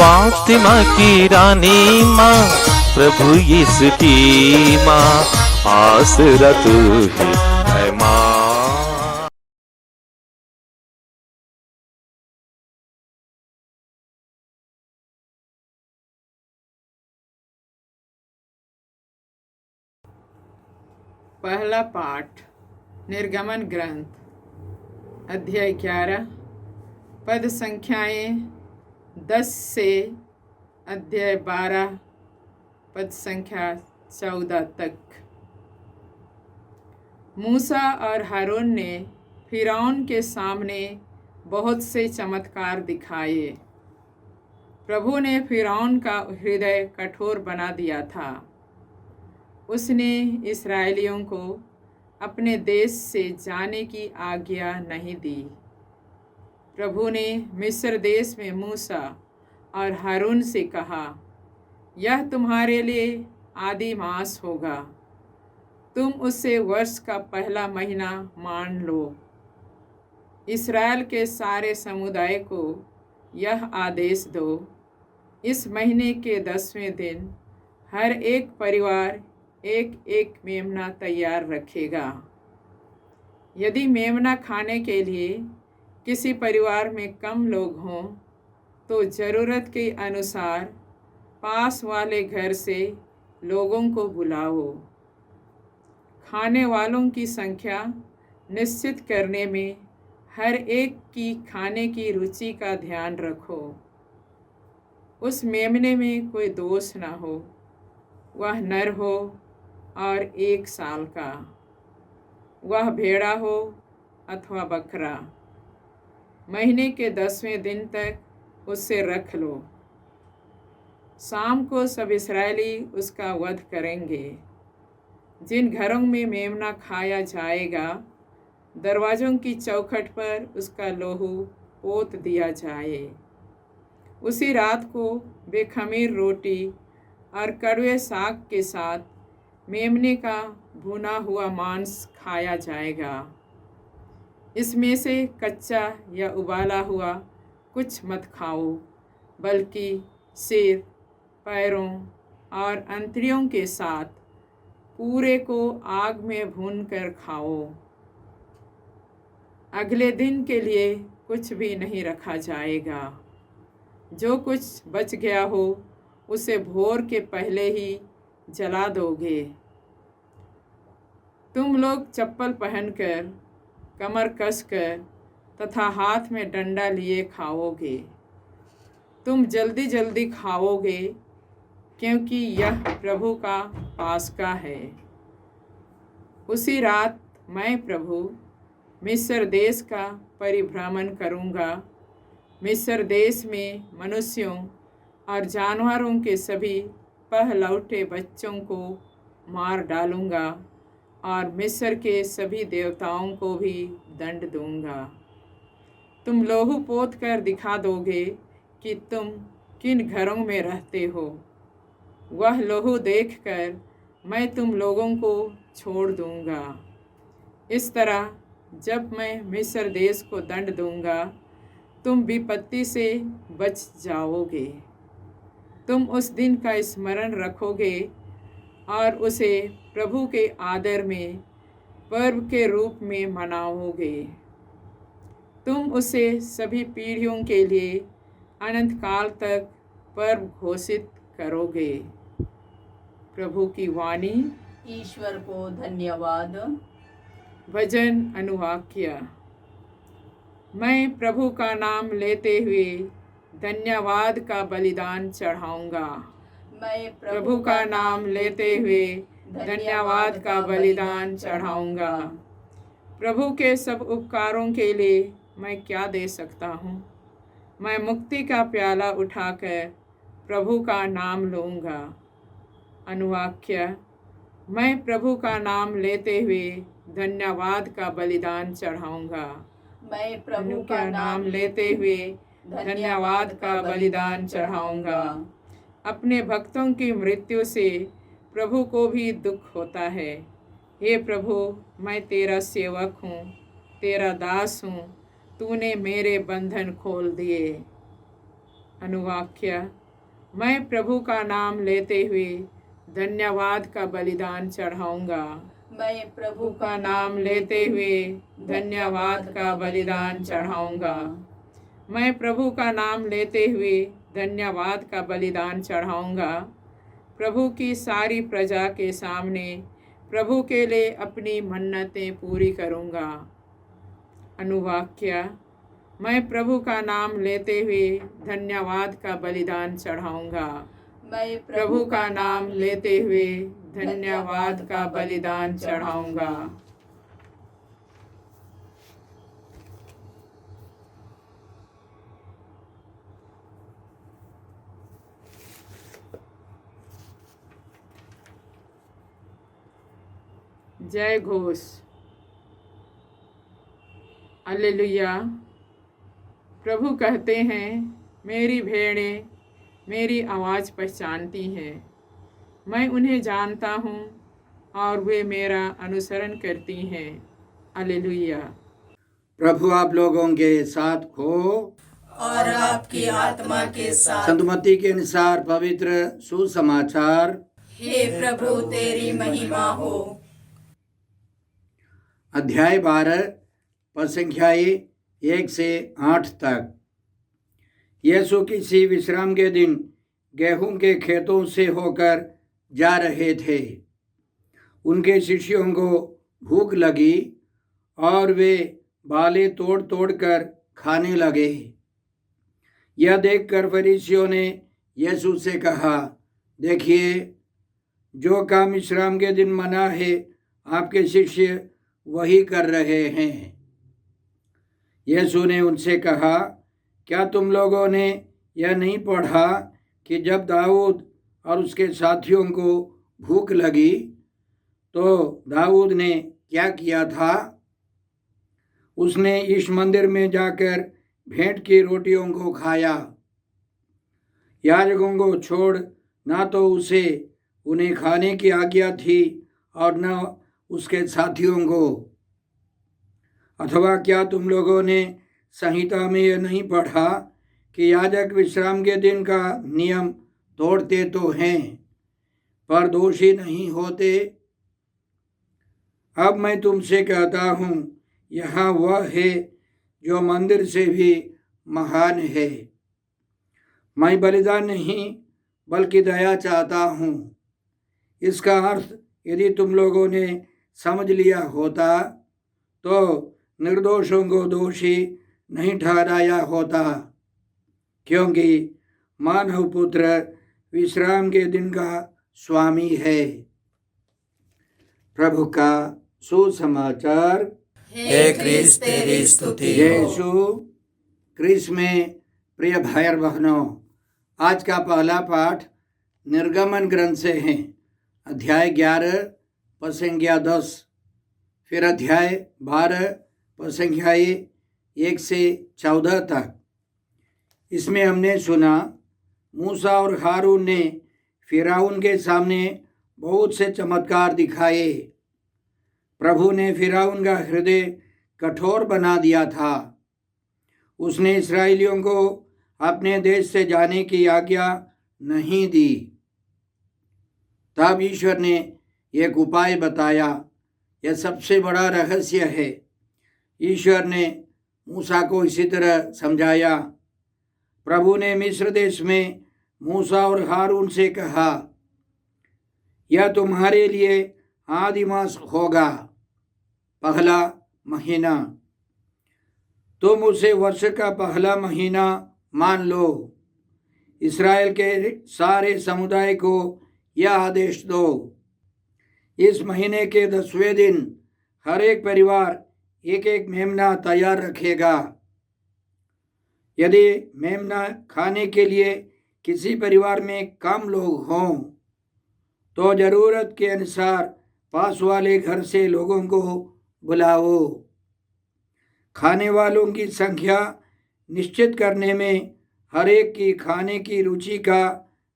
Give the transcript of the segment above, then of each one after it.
फातिमा की रानी माँ, प्रभु यीशु की माँ, आसरा तू ही है माँ। पहला पाठ निर्गमन ग्रंथ अध्याय 11 पद संख्याएं 10 से अध्याय 12 पद संख्या 14 तक। मूसा और हारून ने फिरौन के सामने बहुत से चमत्कार दिखाए। प्रभु ने फिरौन का हृदय कठोर बना दिया था। उसने इस्राएलियों को अपने देश से जाने की आज्ञा नहीं दी। प्रभु ने मिस्र देश में मूसा और हारून से कहा, यह तुम्हारे लिए आदि मास होगा, तुम उससे वर्ष का पहला महीना मान लो। इस्राएल के सारे समुदाय को यह आदेश दो, इस महीने के 10वें दिन हर एक परिवार एक एक मेमना तैयार रखेगा। यदि मेमना खाने के लिए किसी परिवार में कम लोग हों तो ज़रूरत के अनुसार पास वाले घर से लोगों को बुलाओ। खाने वालों की संख्या निश्चित करने में हर एक की खाने की रुचि का ध्यान रखो। उस मेमने में कोई दोष न हो, वह नर हो और 1 साल का, वह भेड़ा हो अथवा बकरा। महीने के 10वें दिन तक उससे रख लो। शाम को सब इस्राएली उसका वध करेंगे। जिन घरों में मेमना खाया जाएगा, दरवाज़ों की चौखट पर उसका लोहू पोत दिया जाए। उसी रात को बेखमीर रोटी और कड़वे साग के साथ मेमने का भुना हुआ मांस खाया जाएगा। इसमें से कच्चा या उबाला हुआ कुछ मत खाओ, बल्कि सिर, पैरों और अंतड़ियों के साथ पूरे को आग में भूनकर खाओ। अगले दिन के लिए कुछ भी नहीं रखा जाएगा। जो कुछ बच गया हो उसे भोर के पहले ही जला दोगे। तुम लोग चप्पल पहनकर, कमर कसकर तथा हाथ में डंडा लिए खाओगे। तुम जल्दी जल्दी खाओगे, क्योंकि यह प्रभु का पास्का है। उसी रात मैं प्रभु मिस्र देश का परिभ्रमण करूँगा। मिस्र देश में मनुष्यों और जानवरों के सभी पहलौठे बच्चों को मार डालूँगा और मिस्र के सभी देवताओं को भी दंड दूँगा। तुम लोहू पोत कर दिखा दोगे कि तुम किन घरों में रहते हो। वह लोहू देखकर मैं तुम लोगों को छोड़ दूँगा। इस तरह जब मैं मिस्र देश को दंड दूँगा, तुम विपत्ति से बच जाओगे। तुम उस दिन का स्मरण रखोगे और उसे प्रभु के आदर में पर्व के रूप में मनाओगे। तुम उसे सभी पीढ़ियों के लिए अनंत काल तक पर्व घोषित करोगे। प्रभु की वाणी। ईश्वर को धन्यवाद। भजन अनुवाक्य। मैं प्रभु का नाम लेते हुए धन्यवाद का बलिदान चढ़ाऊंगा। मैं प्रभु का नाम लेते हुए धन्यवाद का बलिदान चढ़ाऊंगा। प्रभु के सब उपकारों के लिए मैं क्या दे सकता हूँ। मैं मुक्ति का प्याला उठाकर प्रभु का नाम लूँगा। अनुवाक्य। मैं प्रभु का नाम लेते हुए धन्यवाद का बलिदान चढ़ाऊंगा। मैं प्रभु का नाम लेते हुए धन्यवाद का बलिदान चढ़ाऊंगा। अपने भक्तों की मृत्यु से प्रभु को भी दुख होता है। हे प्रभु, मैं तेरा सेवक हूँ, तेरा दास हूँ, तूने मेरे बंधन खोल दिए। अनुवाक्य। मैं प्रभु का नाम लेते हुए धन्यवाद का बलिदान चढ़ाऊंगा। मैं प्रभु का नाम लेते हुए धन्यवाद का बलिदान चढ़ाऊंगा। मैं प्रभु का नाम लेते हुए धन्यवाद का बलिदान चढ़ाऊंगा। प्रभु की सारी प्रजा के सामने प्रभु के लिए अपनी मन्नतें पूरी करूंगा। अनुवाक्य। मैं प्रभु का नाम लेते हुए धन्यवाद का बलिदान चढ़ाऊंगा। मैं प्रभु का नाम लेते हुए धन्यवाद का बलिदान चढ़ाऊंगा। जय घोष। हालेलुया। प्रभु कहते हैं, मेरी भेड़ें मेरी आवाज़ पहचानती हैं, मैं उन्हें जानता हूँ और वे मेरा अनुसरण करती हैं। हालेलुया। प्रभु आप लोगों के साथ हो और आपकी आत्मा के साथ। संतमती के अनुसार पवित्र सुसमाचार। हे प्रभु तेरी महिमा हो। अध्याय 12 पद संख्याएं 1 से 8 तक। यीशु किसी विश्राम के दिन गेहूं के खेतों से होकर जा रहे थे। उनके शिष्यों को भूख लगी और वे बालें तोड़ तोड़ कर खाने लगे। यह देखकर फरीसियों ने यीशु से कहा, देखिए, जो काम विश्राम के दिन मना है आपके शिष्य वही कर रहे हैं। यीशु ने उनसे कहा, क्या तुम लोगों ने यह नहीं पढ़ा कि जब दाऊद और उसके साथियों को भूख लगी तो दाऊद ने क्या किया था? उसने इस मंदिर में जाकर भेंट की रोटियों को खाया। याजकों को छोड़ ना तो उसे उन्हें खाने की आज्ञा थी और न उसके साथियों को। अथवा क्या तुम लोगों ने संहिता में यह नहीं पढ़ा कि याजक विश्राम के दिन का नियम तोड़ते तो हैं पर दोषी नहीं होते? अब मैं तुमसे कहता हूँ, यहाँ वह है जो मंदिर से भी महान है। मैं बलिदान नहीं बल्कि दया चाहता हूँ। इसका अर्थ यदि तुम लोगों ने समझ लिया होता तो निर्दोषों को दोषी नहीं ठहराया होता, क्योंकि मानव पुत्र विश्राम के दिन का स्वामी है। प्रभु का सुसमाचार। हे क्रिस्त तेरी स्तुति हो। यीशु क्रिस्त में प्रिय भाई बहनों, आज का पहला पाठ निर्गमन ग्रंथ से है। अध्याय 11 पद संख्या 10, फिर अध्याय 12 पद संख्याएं 1 से 14 तक। इसमें हमने सुना मूसा और हारून ने फिरौन के सामने बहुत से चमत्कार दिखाए। प्रभु ने फिरौन का हृदय कठोर बना दिया था। उसने इस्राएलियों को अपने देश से जाने की आज्ञा नहीं दी। तब ईश्वर ने एक उपाय बताया। यह सबसे बड़ा रहस्य है। ईश्वर ने मूसा को इसी तरह समझाया। प्रभु ने मिस्र देश में मूसा और हारून से कहा, यह तुम्हारे लिए आदि मास होगा, पहला महीना। तुम उसे वर्ष का पहला महीना मान लो। इस्राएल के सारे समुदाय को यह आदेश दो, इस महीने के 10वें दिन हर एक परिवार एक एक मेमना तैयार रखेगा। यदि मेमना खाने के लिए किसी परिवार में कम लोग हों तो ज़रूरत के अनुसार पास वाले घर से लोगों को बुलाओ। खाने वालों की संख्या निश्चित करने में हर एक की खाने की रुचि का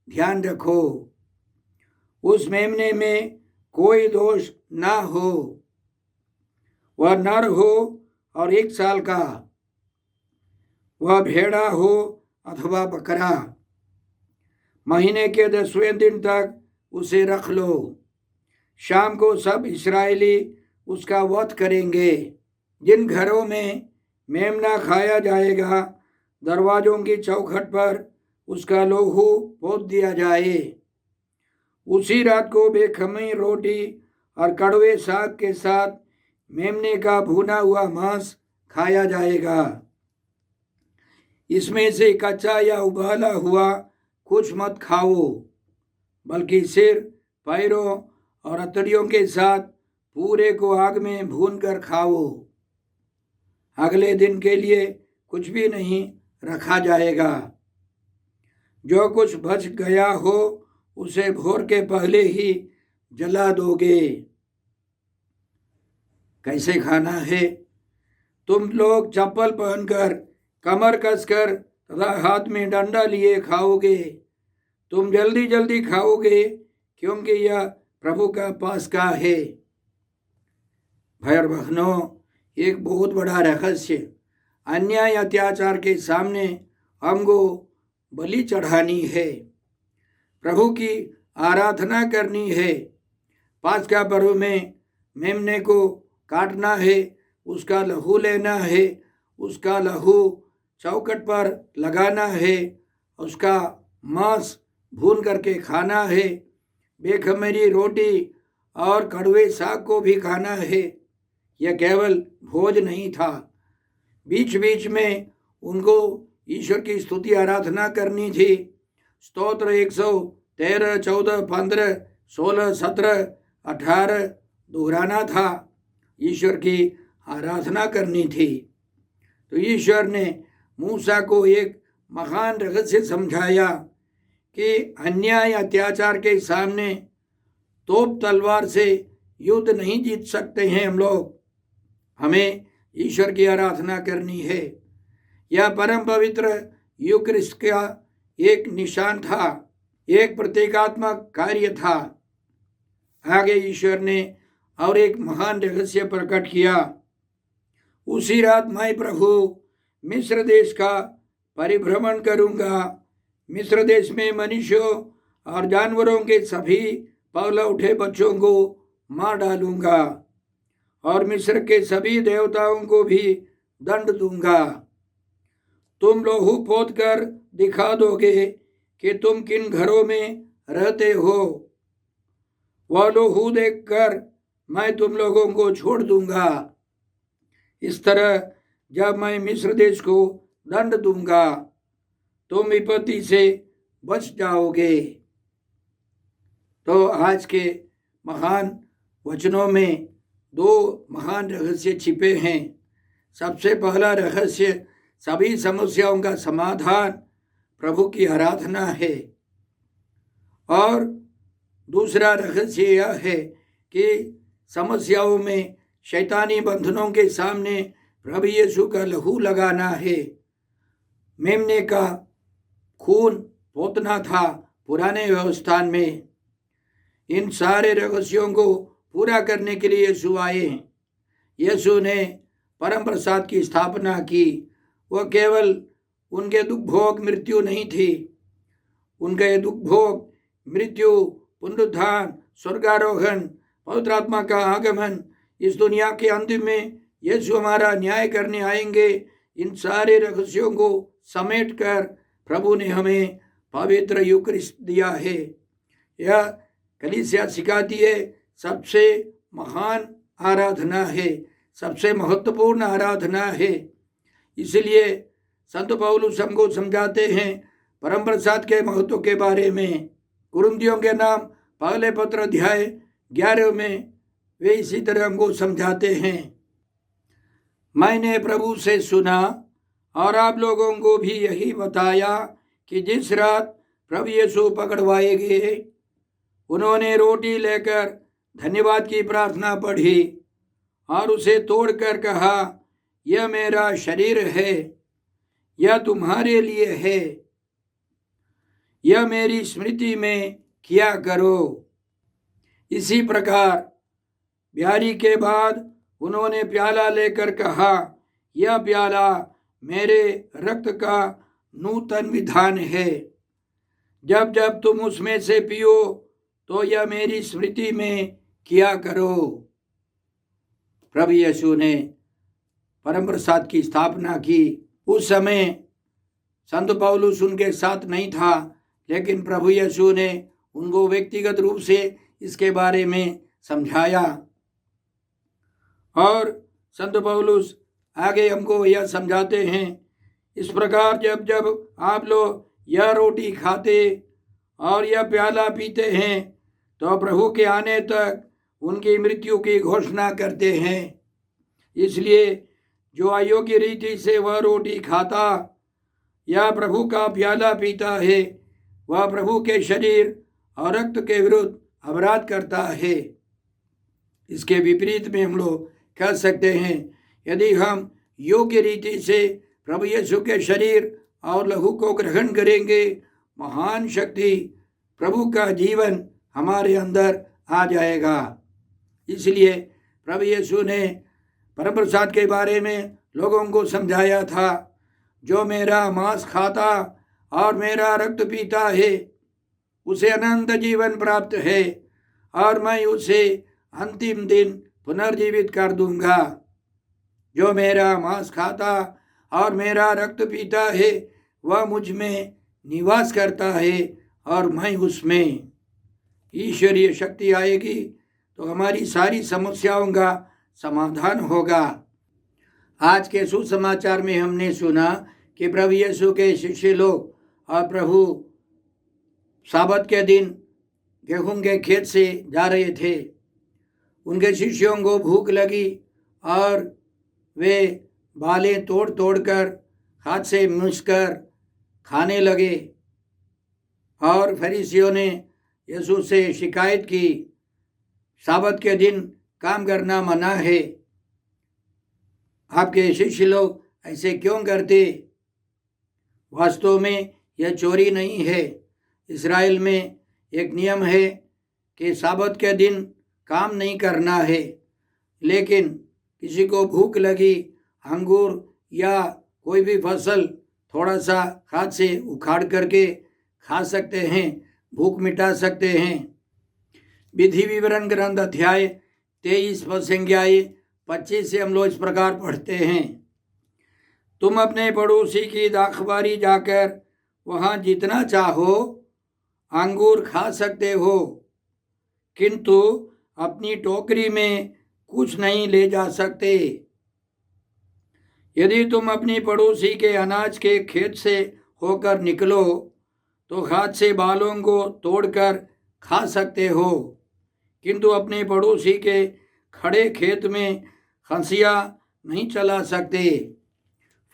ध्यान रखो। उस मेमने में कोई दोष ना हो। वह नर हो और 1 साल का, वह भेड़ा हो अथवा बकरा, महीने के 10वें दिन तक उसे रख लो। शाम को सब इस्राएली उसका वध करेंगे। जिन घरों में मेमना खाया जाएगा, दरवाजों की चौखट पर उसका लोहू पोत दिया जाए। उसी रात को बेखमीर रोटी और कड़वे साग के साथ मेमने का भुना हुआ मांस खाया जाएगा। इसमें से कच्चा या उबाला हुआ कुछ मत खाओ, बल्कि सिर, पैरों और अतड़ियों के साथ पूरे को आग में भून कर खाओ। अगले दिन के लिए कुछ भी नहीं रखा जाएगा। जो कुछ बच गया हो उसे भोर के पहले ही जला दोगे। कैसे खाना है? तुम लोग चप्पल पहनकर, कमर कसकर तथा हाथ में डंडा लिए खाओगे। तुम जल्दी जल्दी खाओगे, क्योंकि यह प्रभु का पास्का है। भाई और बहनों, एक बहुत बड़ा रहस्य, अन्याय अत्याचार के सामने हमको बलि चढ़ानी है, प्रभु की आराधना करनी है। पास्का पर्व में मेमने को काटना है, उसका लहू लेना है, उसका लहू चौखट पर लगाना है, उसका मांस भून करके खाना है, बेखमीरी रोटी और कड़वे साग को भी खाना है। यह केवल भोज नहीं था, बीच बीच में उनको ईश्वर की स्तुति आराधना करनी थी। स्तोत्र 113, 14, 15, 16, 17, 18 दोहराना था। ईश्वर की आराधना करनी थी। तो ईश्वर ने मूसा को एक महान रहस्य समझाया कि अन्याय अत्याचार के सामने तोप तलवार से युद्ध नहीं जीत सकते हैं हम लोग। हमें ईश्वर की आराधना करनी है। यह परम पवित्र यूक्रिस्ट का एक निशान था, एक प्रतीकात्मक कार्य था। आगे ईश्वर ने और एक महान रहस्य प्रकट किया। उसी रात मैं प्रभु मिस्र देश का परिभ्रमण करूंगा। मिस्र देश में मनुष्यों और जानवरों के सभी पल उठे बच्चों को मार डालूंगा और मिस्र के सभी देवताओं को भी दंड दूंगा। तुम लोहू पोत कर दिखा दोगे कि तुम किन घरों में रहते हो। वह लोहू देखकर मैं तुम लोगों को छोड़ दूंगा। इस तरह जब मैं मिस्र देश को दंड दूंगा, तुम विपत्ति से बच जाओगे। तो आज के महान वचनों में दो महान रहस्य छिपे हैं। सबसे पहला रहस्य, सभी समस्याओं का समाधान प्रभु की आराधना है। और दूसरा रहस्य यह है कि समस्याओं में, शैतानी बंधनों के सामने प्रभु यीशु का लहू लगाना है। मेमने का खून पोतना था पुराने व्यवस्थान में। इन सारे रहस्यों को पूरा करने के लिए यीशु आए। यीशु ने परम प्रसाद की स्थापना की। वह केवल उनके दुख भोग मृत्यु नहीं थी, उनके दुख भोग मृत्यु, पुनरुत्थान, स्वर्गारोहण, पवित्र आत्मा का आगमन, इस दुनिया के अंतिम में यीशु हमारा न्याय करने आएंगे। इन सारे रहस्यों को समेट कर प्रभु ने हमें पवित्र यूक्रिस्ट दिया है। यह कलीसिया सिखाती है सबसे महान आराधना है, सबसे महत्वपूर्ण आराधना है। इसलिए संत पौलुस हमको समझाते हैं परम प्रसाद के महत्व के बारे में। कुरिन्थियों के नाम पहले पत्र अध्याय 11 में वे इसी तरह हमको समझाते हैं। मैंने प्रभु से सुना और आप लोगों को भी यही बताया कि जिस रात प्रभु यीशु पकड़वाए गए, उन्होंने रोटी लेकर धन्यवाद की प्रार्थना पढ़ी और उसे तोड़कर कहा, यह मेरा शरीर है, यह तुम्हारे लिए है, यह मेरी स्मृति में किया करो। इसी प्रकार ब्यारी के बाद उन्होंने प्याला लेकर कहा, यह प्याला मेरे रक्त का नूतन विधान है। जब जब तुम उसमें से पियो तो यह मेरी स्मृति में किया करो। प्रभु यीशु ने परम प्रसाद की स्थापना की। उस समय संत पौलुस उनके साथ नहीं था, लेकिन प्रभु यीशु ने उनको व्यक्तिगत रूप से इसके बारे में समझाया। और संत पौलुस आगे हमको यह समझाते हैं, इस प्रकार जब जब आप लोग यह रोटी खाते और यह प्याला पीते हैं तो प्रभु के आने तक उनकी मृत्यु की घोषणा करते हैं। इसलिए जो अयोग्य रीति से वह रोटी खाता या प्रभु का प्याला पीता है, वह प्रभु के शरीर और रक्त के विरुद्ध अपराध करता है। इसके विपरीत में हम लोग कह सकते हैं, यदि हम योग्य रीति से प्रभु यीशु के शरीर और लहू को ग्रहण करेंगे, महान शक्ति प्रभु का जीवन हमारे अंदर आ जाएगा। इसलिए प्रभु यीशु ने परम प्रसाद के बारे में लोगों को समझाया था, जो मेरा मांस खाता और मेरा रक्त पीता है उसे अनंत जीवन प्राप्त है और मैं उसे अंतिम दिन पुनर्जीवित कर दूंगा। जो मेरा मांस खाता और मेरा रक्त पीता है वह मुझ में निवास करता है और मैं उसमें। ईश्वरीय शक्ति आएगी तो हमारी सारी समस्याओं का समाधान होगा। आज के सुसमाचार में हमने सुना कि प्रभु यीशु के शिष्य लोग और प्रभु साबत के दिन गेहूं के खेत से जा रहे थे। उनके शिष्यों को भूख लगी और वे बालें तोड़ तोड़ कर हाथ से मूसकर खाने लगे। और फरीसियों ने यीशु से शिकायत की, साबत के दिन काम करना मना है, आपके शिष्य लोग ऐसे क्यों करते? वास्तव में यह चोरी नहीं है। इस्राएल में एक नियम है कि साबत के दिन काम नहीं करना है, लेकिन किसी को भूख लगी, अंगूर या कोई भी फसल थोड़ा सा हाथ से उखाड़ करके खा सकते हैं, भूख मिटा सकते हैं। विधि विवरण ग्रंथ अध्याय 23 संज्ञा 25 से हम लोग इस प्रकार पढ़ते हैं, तुम अपने पड़ोसी की दाखबारी जाकर वहाँ जितना चाहो अंगूर खा सकते हो, किंतु अपनी टोकरी में कुछ नहीं ले जा सकते। यदि तुम अपनी पड़ोसी के अनाज के खेत से होकर निकलो तो हाथ से बालों को तोड़कर खा सकते हो, किंतु अपने पड़ोसी के खड़े खेत में हंसिया नहीं चला सकते,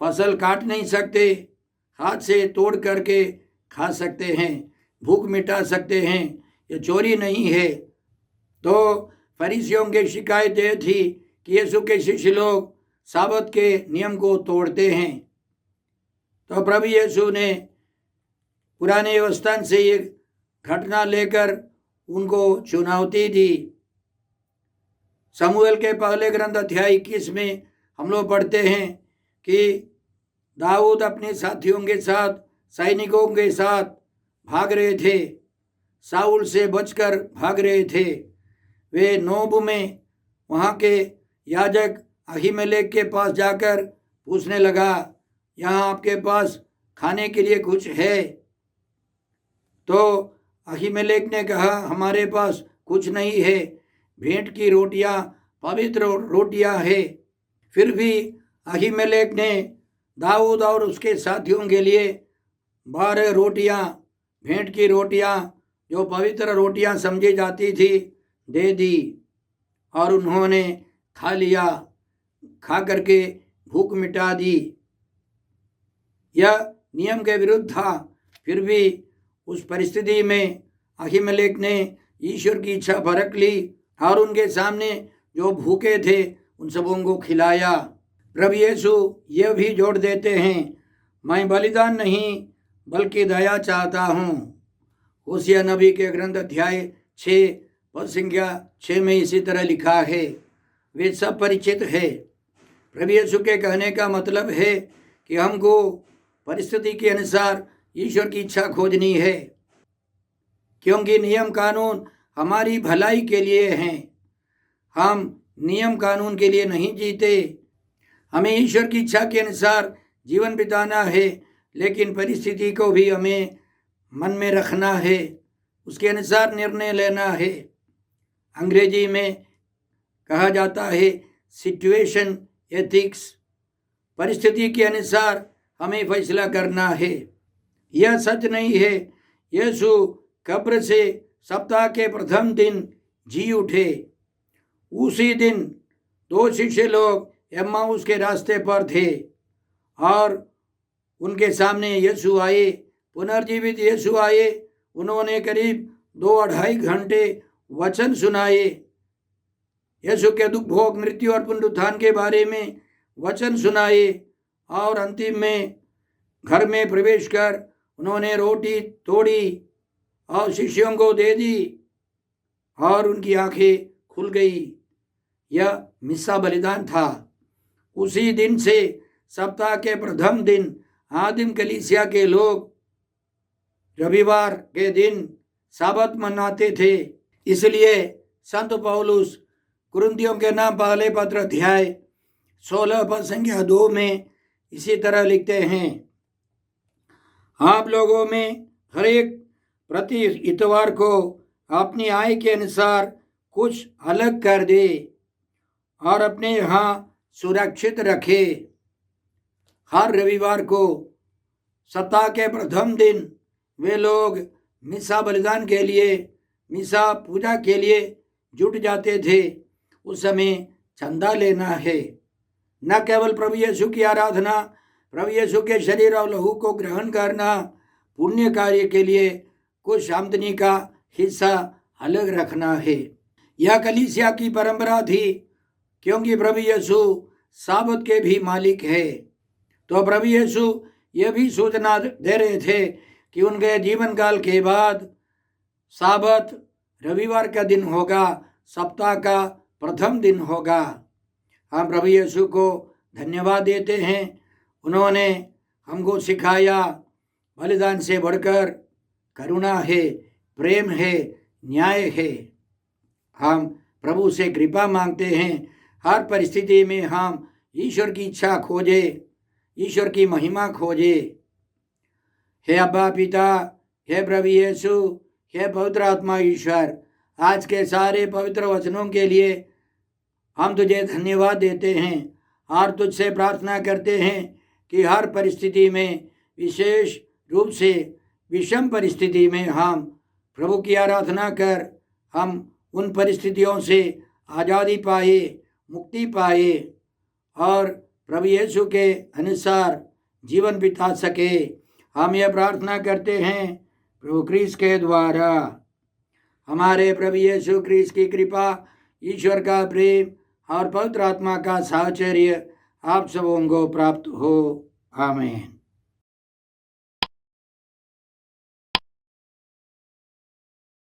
फसल काट नहीं सकते, हाथ से तोड़ करके खा सकते हैं, भूख मिटा सकते हैं, यह चोरी नहीं है। तो फरीसियों की शिकायत यह थी कि यीशु के शिष्य लोग साबत के नियम को तोड़ते हैं। तो प्रभु यीशु ने पुराने व्यवस्था से एक घटना लेकर उनको चुनौती दी। समूएल के पहले ग्रंथ अध्याय 21 में हम लोग पढ़ते हैं कि दाऊद अपने साथियों के साथ, सैनिकों के साथ भाग रहे थे, साउल से बचकर भाग रहे थे। वे नोब में वहाँ के याजक अहीमेलेक के पास जाकर पूछने लगा, यहाँ आपके पास खाने के लिए कुछ है? तो अहीमेलेक ने कहा, हमारे पास कुछ नहीं है, भेंट की रोटियां पवित्र रोटियां है। फिर भी अहीमेलेक ने दाऊद और उसके साथियों के लिए 12 रोटियां, भेंट की रोटियां जो पवित्र रोटियां समझी जाती थी, दे दी और उन्होंने खा लिया, खा करके भूख मिटा दी। यह नियम के विरुद्ध था, फिर भी उस परिस्थिति में अहीमेलेक ने ईश्वर की इच्छा परख ली और उनके सामने जो भूखे थे उन सबों को खिलाया। प्रभु यीशु यह भी जोड़ देते हैं, मैं बलिदान नहीं बल्कि दया चाहता हूँ। होशिया नबी के ग्रंथ अध्याय 6 पद संख्या 6 में इसी तरह लिखा है। वे सब परिचित है। प्रभु यीशु के कहने का मतलब है कि हमको परिस्थिति के अनुसार ईश्वर की इच्छा खोजनी है, क्योंकि नियम कानून हमारी भलाई के लिए हैं। हम नियम कानून के लिए नहीं जीते। हमें ईश्वर की इच्छा के अनुसार जीवन बिताना है, लेकिन परिस्थिति को भी हमें मन में रखना है, उसके अनुसार निर्णय लेना है। अंग्रेजी में कहा जाता है सिचुएशन एथिक्स। परिस्थिति के अनुसार हमें फैसला करना है। यह सच नहीं है यीशु कब्र से सप्ताह के प्रथम दिन जी उठे। उसी दिन 2 शिष्य लोग एम्माउस के रास्ते पर थे और उनके सामने यीशु आए, पुनर्जीवित यीशु आए। उन्होंने करीब 2-2.5 घंटे वचन सुनाए। यीशु के दुख, भोग, मृत्यु और पुनरुत्थान के बारे में वचन सुनाए और अंतिम में घर में प्रवेश कर उन्होंने रोटी तोड़ी और शिष्यों को दे दी और उनकी आंखें खुल गई। यह मिस्सा बलिदान था। उसी दिन से सप्ताह के प्रथम दिन आदिम कलीसिया के लोग रविवार के दिन साबत मनाते थे। इसलिए संत पौलुस कुरिन्थियों के नाम पहले पत्र अध्याय 16 पद संख्या 2 में इसी तरह लिखते हैं, आप लोगों में हर एक प्रति इतवार को अपनी आय के अनुसार कुछ अलग कर दे और अपने यहाँ सुरक्षित रखे। हर रविवार को सप्ताह के प्रथम दिन वे लोग मिसा बलिदान के लिए, मिसा पूजा के लिए जुट जाते थे। उस समय चंदा लेना है, न केवल प्रभु यीशु की आराधना, प्रभु यीशु के शरीर और लहू को ग्रहण करना, पुण्य कार्य के लिए कुछ आमदनी का हिस्सा अलग रखना है। यह कलीसिया की परंपरा थी, क्योंकि प्रभु यीशु साबत के भी मालिक है। तो प्रभु यीशु यह भी सूचना दे रहे थे कि उनके जीवन काल के बाद साबत रविवार का दिन होगा, सप्ताह का प्रथम दिन होगा। हम प्रभु यीशु को धन्यवाद देते हैं। उन्होंने हमको सिखाया बलिदान से बढ़कर करुणा है, प्रेम है, न्याय है। हम प्रभु से कृपा मांगते हैं, हर परिस्थिति में हम ईश्वर की इच्छा खोजे, ईश्वर की महिमा खोजे। हे अब्बा पिता, हे प्रभु यीशु, हे पवित्र आत्मा ईश्वर, आज के सारे पवित्र वचनों के लिए हम तुझे धन्यवाद देते हैं और तुझसे प्रार्थना करते हैं कि हर परिस्थिति में, विशेष रूप से विषम परिस्थिति में हम प्रभु की आराधना कर हम उन परिस्थितियों से आज़ादी पाए, मुक्ति पाए और प्रभु यीशु के अनुसार जीवन बिता सके। हम यह प्रार्थना करते हैं प्रभु क्रिस्त के द्वारा। हमारे प्रभु यीशु क्रिस्त की कृपा, ईश्वर का प्रेम और पवित्र आत्मा का साहचर्य आप सबों को प्राप्त हो। आमीन।